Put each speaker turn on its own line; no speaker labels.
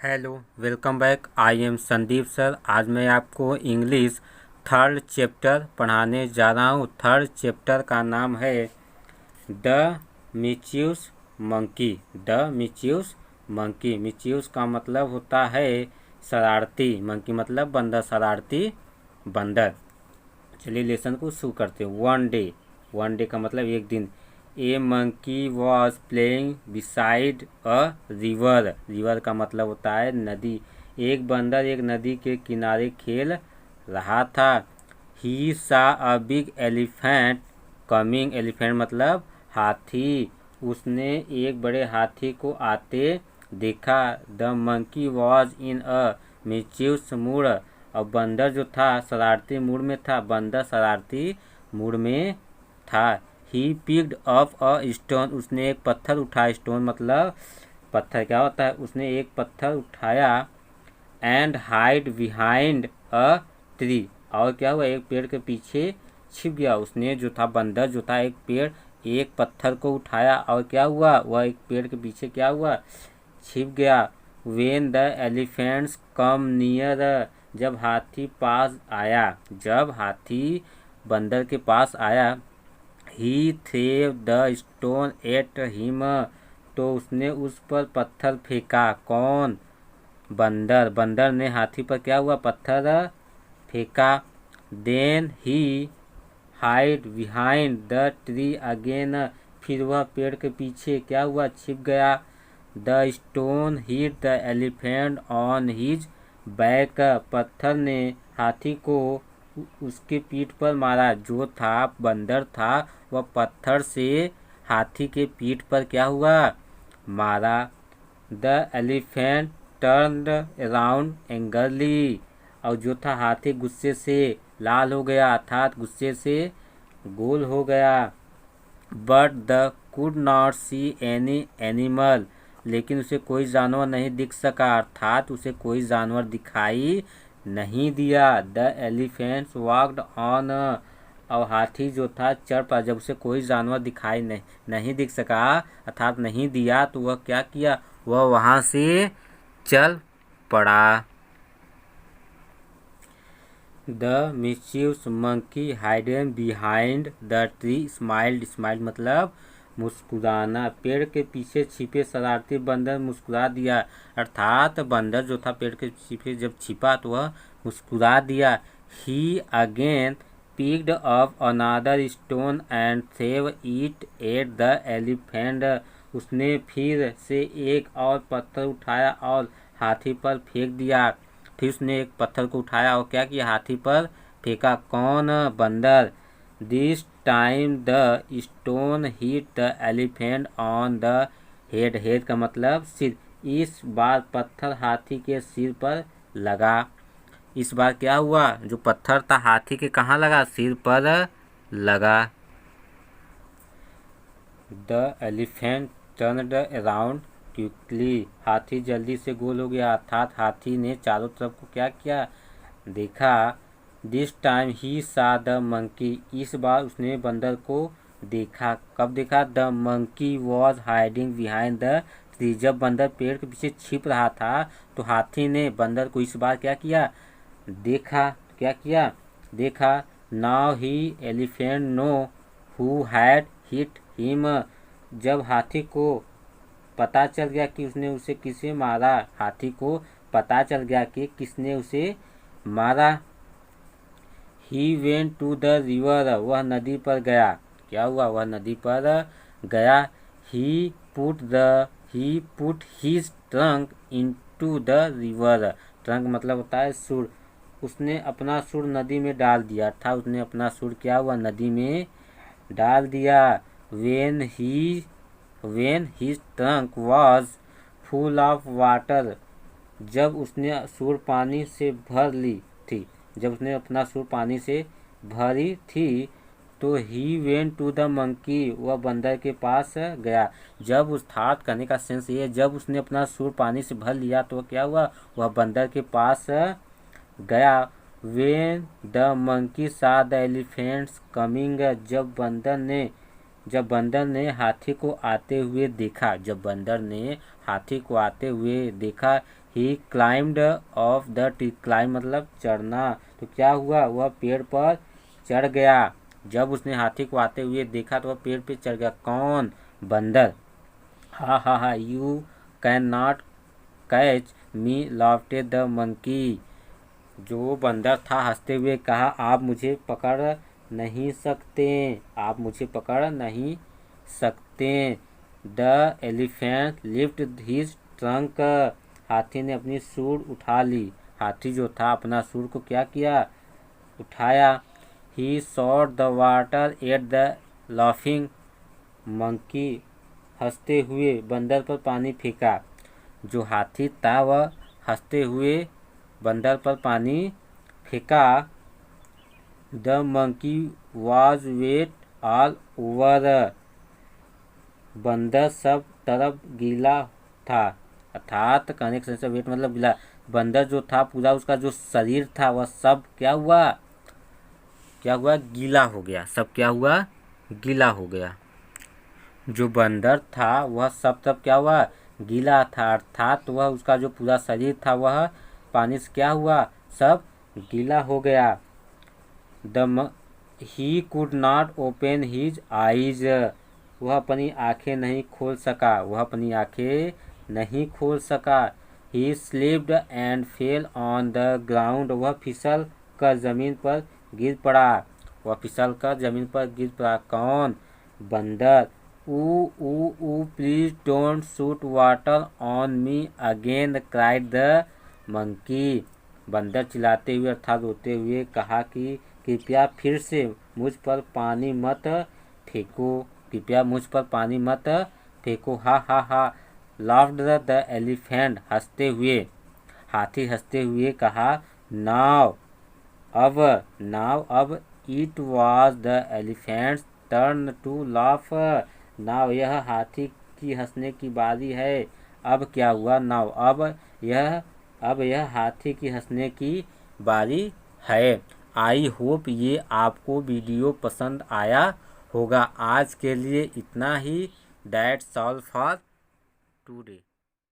Hello, welcome back. I am Sandeep sir. आज मैं आपको इंग्लिश थर्ड चैप्टर पढ़ाने जा रहा हूँ। थर्ड चैप्टर का नाम है the mischievous monkey. The mischievous monkey. Mischievous का मतलब होता है शरारती, मंकी मतलब बंदर, शरारती बंदर। चलिए लेसन को शुरू करते हैं। वन डे का मतलब एक दिन। A monkey was playing beside a river. River का मतलब होता है नदी। एक बंदर एक नदी के किनारे खेल रहा था। He saw a big elephant coming. Elephant मतलब हाथी। उसने एक बड़े हाथी को आते देखा। The monkey was in a mischievous mood. और बंदर जो था शरारती मूड में था। बंदर शरारती मूड में था। He picked up a stone. उसने एक पत्थर उठाया। स्टोन मतलब पत्थर। क्या होता है? उसने एक पत्थर उठाया। And hide behind a tree. और क्या हुआ? एक पेड़ के पीछे छिप गया। उसने जो था बंदर जो था एक पत्थर को उठाया और क्या हुआ? वह एक पेड़ के पीछे क्या हुआ? छिप गया। When the elephants come near. जब हाथी पास आया, जब हाथी बंदर के पास आया, ही थ्रेव द स्टोन एट हिम। तो उसने उस पर पत्थर फेंका। कौन? बंदर। बंदर ने हाथी पर क्या हुआ? पत्थर फेंका। Then he hide behind the tree again. फिर वह पेड़ के पीछे क्या हुआ? छिप गया। The stone hit the elephant on his back. पत्थर ने हाथी को उसके पीठ पर मारा। जो था बंदर था वह पत्थर से हाथी के पीठ पर क्या हुआ? मारा। The elephant turned around angrily. और जो था हाथी गुस्से से लाल हो गया, अर्थात गुस्से से गोल हो गया। But the could not see any animal. लेकिन उसे कोई जानवर नहीं दिख सका, अर्थात उसे कोई जानवर दिखाई नहीं दिया। The elephants walked on. और हाथी जो था चढ़ पा। जब उसे कोई जानवर दिखाई नहीं दिख सका, अर्थात नहीं दिया, तो वह क्या किया? वह वहाँ से चल पड़ा। The mischievous monkey hidden behind the tree smiled. Smiled मतलब मुस्कुराना। पेड़ के पीछे छिपे शरारती बंदर मुस्कुरा दिया। अर्थात बंदर जो था पेड़ के पीछे जब छिपा तो वह मुस्कुरा दिया। He again picked up another stone and threw it at the elephant. उसने फिर से एक और पत्थर उठाया और हाथी पर फेंक दिया। फिर उसने एक पत्थर को उठाया और क्या किया? हाथी पर फेंका। कौन? बंदर। This time the stone hit the elephant on the head. Head का मतलब सिर। इस बार पत्थर हाथी के सिर पर लगा। इस बार क्या हुआ? जो पत्थर था हाथी के कहाँ लगा? सिर पर लगा। The elephant turned around quickly. हाथी जल्दी से गोल हो गया, अर्थात हाथी ने चारों तरफ को क्या किया? देखा। दिस टाइम ही सा द मंकी। इस बार उसने बंदर को देखा। कब देखा? The monkey was hiding behind the tree. जब बंदर पेड़ के पीछे छिप रहा था तो हाथी ने बंदर को इस बार क्या किया? देखा। क्या किया? देखा। Now he elephant know who had hit him. जब हाथी को पता चल गया कि उसने उसे किसे मारा, हाथी को पता चल गया कि किसने उसे मारा। He went to the river. वह नदी पर गया। क्या हुआ? वह नदी पर गया। He put his trunk into the river. Trunk मतलब होता है सुर। उसने अपना सुर नदी में डाल दिया, अर्थात उसने अपना सुर क्या हुआ? नदी में डाल दिया। When his trunk was full of water. जब उसने सुर पानी से भर ली थी, जब उसने अपना सुर पानी से भरी थी, तो he went to the monkey. वह बंदर के पास गया। जब उस थाट करने का सेंस ये, जब उसने अपना सुर पानी से भर लिया तो क्या हुआ? वह बंदर के पास गया। वेन द मंकी सा द एलिफेंट्स कमिंग। जब बंदर ने जब बंदर ने हाथी को आते हुए देखा, जब बंदर ने हाथी को आते हुए देखा, he climbed off the tree, climb मतलब चढ़ना, तो क्या हुआ, वह पेड़ पर चढ़ गया। जब उसने हाथी को आते हुए देखा तो वह पेड़ पे चढ़ गया। कौन, बंदर। Ha ha ha, you can not catch me, laughed the monkey, जो बंदर था हंसते हुए कहा, आप मुझे पकड़ नहीं सकते, आप मुझे पकड़ नहीं सकते। The elephant lift his trunk, हाथी ने अपनी सूंड उठा ली, हाथी जो था अपना सूंड को क्या किया, उठाया। He shot the water at the laughing monkey, हंसते हुए बंदर पर पानी फेंका, जो हाथी था वह हंसते हुए बंदर पर पानी फेंका। The monkey was wet all over, बंदर सब तरफ गीला था, अर्थात कहने के से वेट मतलब गीला, बंदर जो था पूरा उसका जो शरीर था वह सब क्या हुआ, क्या हुआ, गीला हो गया, सब क्या हुआ, गीला हो गया। जो बंदर था वह सब तब क्या हुआ, गीला था, अर्थात वह उसका जो पूरा शरीर था वह पानी से क्या हुआ, सब गीला हो गया। He could not open his eyes, वह अपनी आंखें नहीं खोल सका, वह अपनी आंखें नहीं खोल सका। ही slipped and fell on the ground, वह फिसल कर जमीन पर गिर पड़ा, वह फिसल कर जमीन पर गिर पड़ा। कौन, बंदर। ऊ please don't shoot water on me again, cried the monkey, बंदर चिल्लाते हुए अर्थात रोते हुए कहा कि कृपया फिर से मुझ पर पानी मत फेंको, कृपया मुझ पर पानी मत फेंको। हा हा हा, लाफ्ड द एलिफेंट, हंसते हुए, हाथी हंसते हुए कहा। नाव अब it was the elephant's turn to laugh, now यह हाथी की हंसने की बारी है। अब क्या हुआ, नाव अब यह हाथी की हंसने की बारी है। आई होप ये आपको वीडियो पसंद आया होगा। आज के लिए इतना ही। That's all for today.